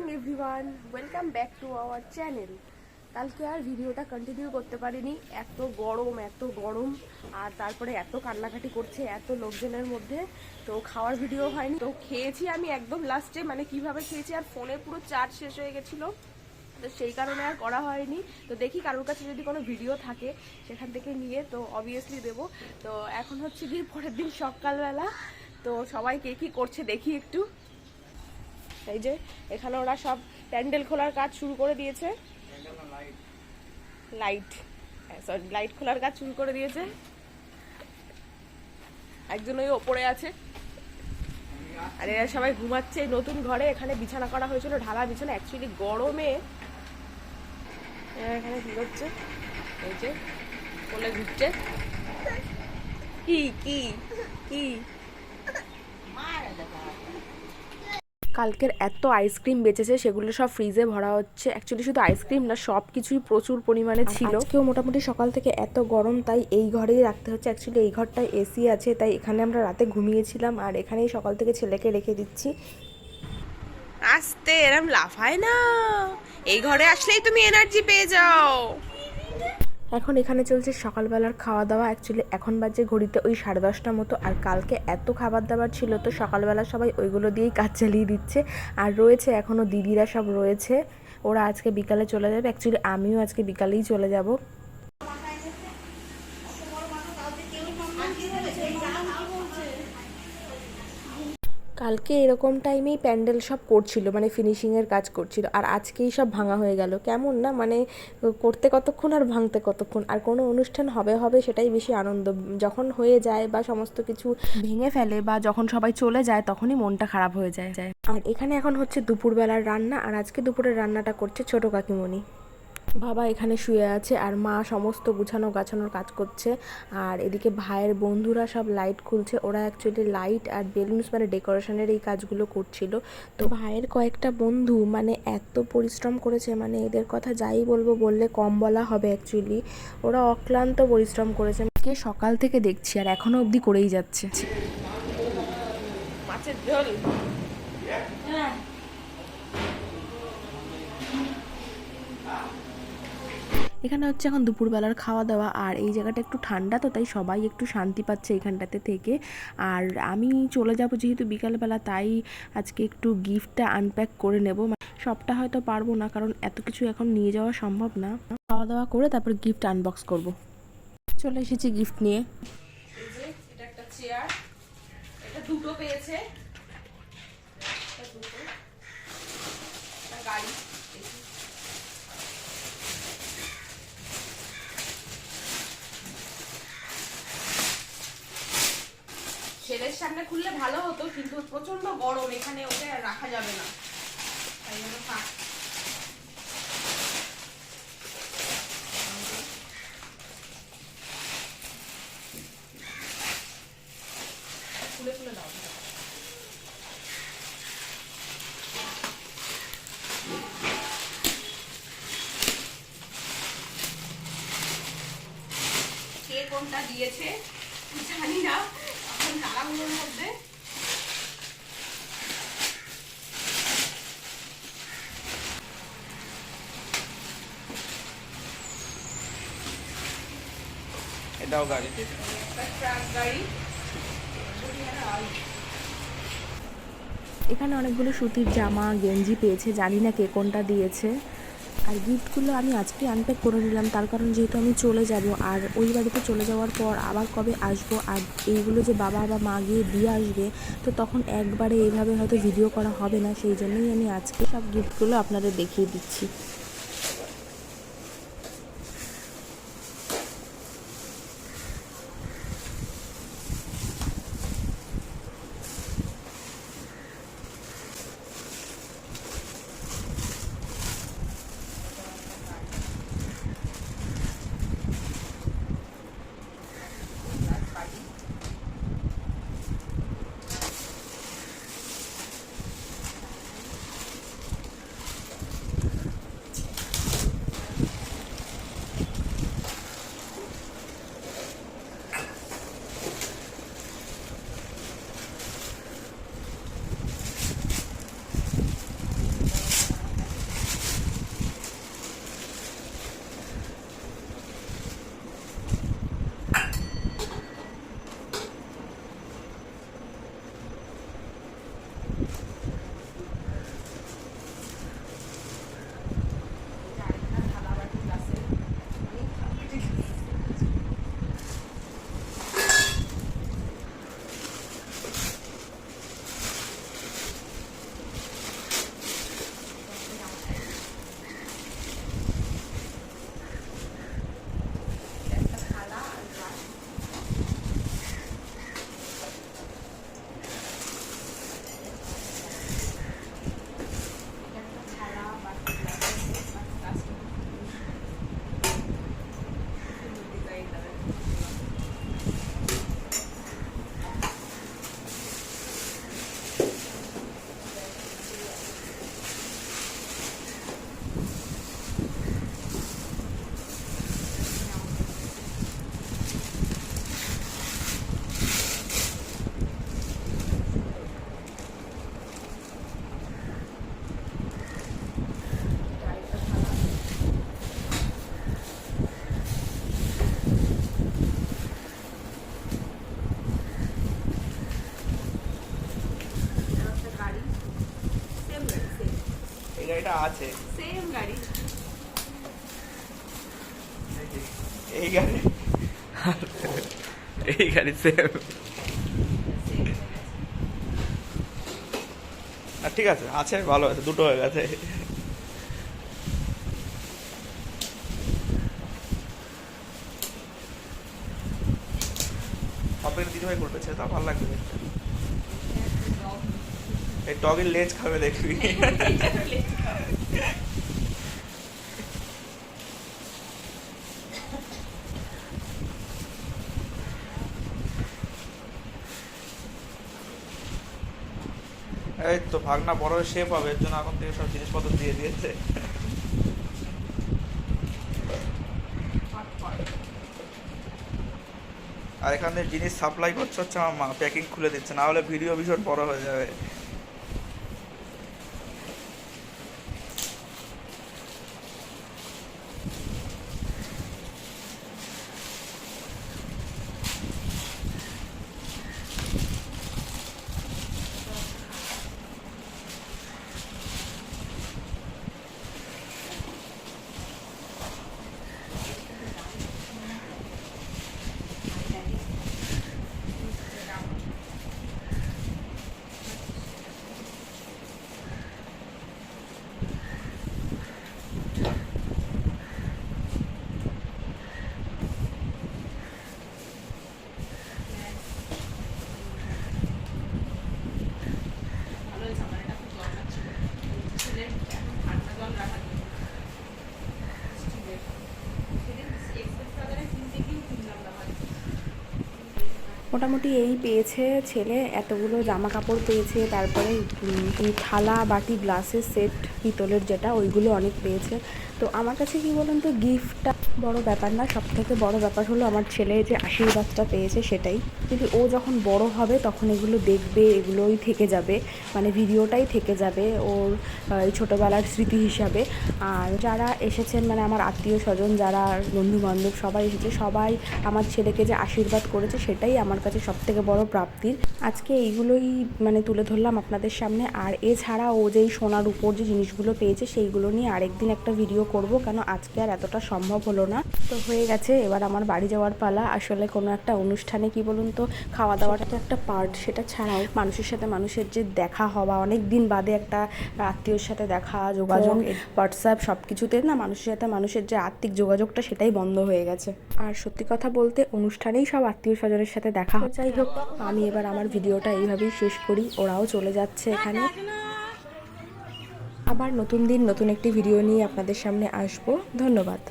Morning everyone, welcome back to our channel. কালকে আর ভিডিওটা continue করতে পারিনি, এত গরম আর তারপরে এত কান্নাকাটি করছে এত লোকজনের মধ্যে, তো খাওয়ার ভিডিও হয়নি। তো খেয়েছি আমি একদম লাস্টে, মানে কিভাবে খেয়েছি, আর ফোনে পুরো চার্জ শেষ হয়ে গেছিলো, তো সেই কারণে আর করা হয়নি। তো দেখি কারোর কাছে যদি কোনো ভিডিও থাকে সেখান থেকে নিয়ে তো অবভিয়াসলি দেবো। তো এখন হচ্ছে গিয়ে পরের দিন সকালবেলা, তো সবাই কে কী করছে দেখি একটু। এই যে এখানে ওরা সব প্যান্ডেল খোলার কাজ শুরু করে দিয়েছে, লাইট খোলার কাজ শুরু করে দিয়েছে। একজন ওই ওপরে আছে, আর এরা সবাই ঘুমাচ্ছে নতুন ঘরে। এখানে বিছানা করা হয়েছিল, ঢালা বিছানা, অ্যাকচুয়ালি গরমে এখানে কি করছে, এই যে কোলে ঘুরছে। কি কি কি কালকের এত আইসক্রিম বেঁচেছে, সেগুলো সব ফ্রিজে ভরা হচ্ছে। অ্যাকচুয়ালি শুধু আইসক্রিম না, সব কিছুই প্রচুর পরিমাণে ছিল। আজকেও মোটামুটি সকাল থেকে এত গরম, তাই এই ঘরেই রাখতে হচ্ছে। অ্যাকচুয়ালি এই ঘরটায় এসি আছে, তাই এখানে আমরা রাতে ঘুমিয়েছিলাম, আর এখানেই সকাল থেকে ছেলেকে রেখে দিচ্ছি। আস্তে, এরম লাফায় না, এই ঘরে আসলেই তুমি এনার্জি পেয়ে যাও। এখন এখানে চলছে সকালবেলার খাওয়া দাওয়া। অ্যাকচুয়ালি এখন বাজে ঘড়িতে ওই 10:30টার মতো, আর কালকে এত খাবার দাবার ছিল, তো সকালবেলা সবাই ওইগুলো দিয়েই কাজ চালিয়ে দিচ্ছে। আর রয়েছে এখনও দিদিরা সব রয়েছে, ওরা আজকে বিকালে চলে যাবে। অ্যাকচুয়ালি আমিও আজকে বিকালেই চলে যাব। কালকে এরকম টাইমেই প্যান্ডেল সব করছিল, মানে ফিনিশিংয়ের কাজ করছিল, আর আজকেই সব ভাঙা হয়ে গেল। কেমন না, মানে করতে কতক্ষণ আর ভাঙতে কতক্ষণ। আর কোনো অনুষ্ঠান হবে সেটাই বেশি আনন্দ। যখন হয়ে যায় বা সমস্ত কিছু ভেঙে ফেলে বা যখন সবাই চলে যায়, তখনই মনটা খারাপ হয়ে যায়। আর এখানে এখন হচ্ছে দুপুরবেলার রান্না, আর আজকে দুপুরের রান্নাটা করছে ছোট কাকিমণি। বাবা এখানে শুয়ে আছে, আর মা সমস্ত গুছানো গাছানোর কাজ করছে। আর এদিকে ভাইয়ের বন্ধুরা সব লাইট খুলছে। ওরা অ্যাকচুয়ালি লাইট আর বেলুনস, মানে ডেকোরেশনের এই কাজগুলো করছিল। তো ভাইয়ের কয়েকটা বন্ধু মানে এত পরিশ্রম করেছে, মানে এদের কথা যাই বলবো বললে কম বলা হবে। অ্যাকচুয়ালি ওরা অক্লান্ত পরিশ্রম করেছে, সকাল থেকে দেখছি, আর এখনো অবধি করেই যাচ্ছে। মাছের ঝোল, এখানে হচ্ছে এখন দুপুরবেলার খাওয়া দাওয়া। আর এই জায়গাটা একটু ঠান্ডা, তো তাই সবাই একটু শান্তি পাচ্ছে এখানটাতে থেকে। আর আমি চলে যাব যেহেতু বিকালবেলা, তাই আজকে একটু গিফটটা আনপ্যাক করে নেব। সবটা হয়তো পারবো না, কারণ এত কিছু এখন নিয়ে যাওয়া সম্ভব না। খাওয়া দাওয়া করে তারপর গিফট আনবক্স করব। চলে এসেছি গিফট নিয়ে। এটা একটা চেয়ার, এটা দুটো পেয়েছে, গাড়ি। ছেলের সামনে খুললে ভালো হতো, কিন্তু প্রচন্ড গরম, এখানে ওকে রাখা যাবে না, তাই জন্য থাক। খুলে খুলে দাও। কে কোনটা দিয়েছে জানি না, এখন তালাগুলোর মধ্যে এটাও গাড়ি, ট্রাক গাড়ি। এখানে অনেকগুলো সুতির জামা গেঞ্জি পেয়েছে, জানি না কে কোনটা দিয়েছে। আর গিফটগুলো আমি আজকে আনপ্যাক করে নিলাম, তার কারণ যেহেতু আমি চলে যাব, আর ওই বাড়িতে চলে যাওয়ার পর আবার কবে আসবো, আর এইগুলো যে বাবা বা মা গিয়ে দিয়ে আসবে, তো তখন একবারে এইভাবে হয়তো ভিডিও করা হবে না। সেই জন্যই আমি আজকে সব গিফটগুলো আপনাদের দেখিয়ে দিচ্ছি। আছে সেম গাড়ি। এই গাড়ি এই গাড়ি সেম। ঠিক আছে, আছে, ভালো আছে, দুটো হয়ে গেছে। সবের দিদিভাই করতেছে, তা ভালো লাগবে দেখতে। এই টগের লেজ খাবে দেখবি। এই তো ভাগনা বড় শেপ হবে, এর জন্য এখন থেকে সব জিনিসপত্র দিয়ে দিয়েছে। আর এখানে জিনিস সাপ্লাই করছে হচ্ছে আমার মা, প্যাকিং খুলে দিচ্ছে, না হলে ভিডিও ভীষণ বড় হয়ে যাবে। মোটামুটি এই পেয়েছে ছেলে, এতগুলো জামা কাপড় পেয়েছে, তারপরে থালা বাটি গ্লাসের সেট পিতলের যেটা, ওইগুলো অনেক পেয়েছে। তো আমার কাছে কি বলুন তো, গিফটটা বড় ব্যাপার না, সব থেকে বড় ব্যাপার হলো আমার ছেলে যে আশীর্বাদটা পেয়েছে সেটাই। কিন্তু ও যখন বড় হবে তখন এগুলো দেখবে, এগুলোই থেকে যাবে, মানে ভিডিওটাই থেকে যাবে ওর এই ছোটোবেলার স্মৃতি হিসাবে। আর যারা এসেছেন, মানে আমার আত্মীয় স্বজন যারা, বন্ধু বান্ধব সবাই এসেছে, সবাই আমার ছেলেকে যে আশীর্বাদ করেছে সেটাই আমার কাছে সবথেকে বড় প্রাপ্তির। আজকে এইগুলোই মানে তুলে ধরলাম আপনাদের সামনে। আর এছাড়া ও যেই সোনার উপর যে জিনিসগুলো পেয়েছে সেইগুলো নিয়ে আরেকদিন একটা ভিডিও করব, কেন আজকে আর এতটা সম্ভব হলো না। তো হয়ে গেছে, এবার আমার বাড়ি যাওয়ার পালা। আসলে কোনো একটা অনুষ্ঠানে কি বলুন তো, খাওয়া দাওয়াটা তো একটা পার্ট, সেটা ছাড়াও মানুষের সাথে মানুষের যে দেখা হওয়া, অনেক দিন বাদে একটা আত্মীয়র সাথে দেখা, যোগাযোগ, হোয়াটসঅ্যাপ সব কিছুতে না মানুষের সাথে মানুষের যে আত্মিক যোগাযোগটা সেটাই বন্ধ হয়ে গেছে। আর সত্যি কথা বলতে অনুষ্ঠানেই সব আত্মীয় স্বজনের সাথে দেখা হয়। যাই হোক, আমি এবার আমার ভিডিওটা এইভাবেই শেষ করি, ওরাও চলে যাচ্ছে এখানে। আবার নতুন দিন নতুন একটি ভিডিও নিয়ে আপনাদের সামনে আসবো। ধন্যবাদ।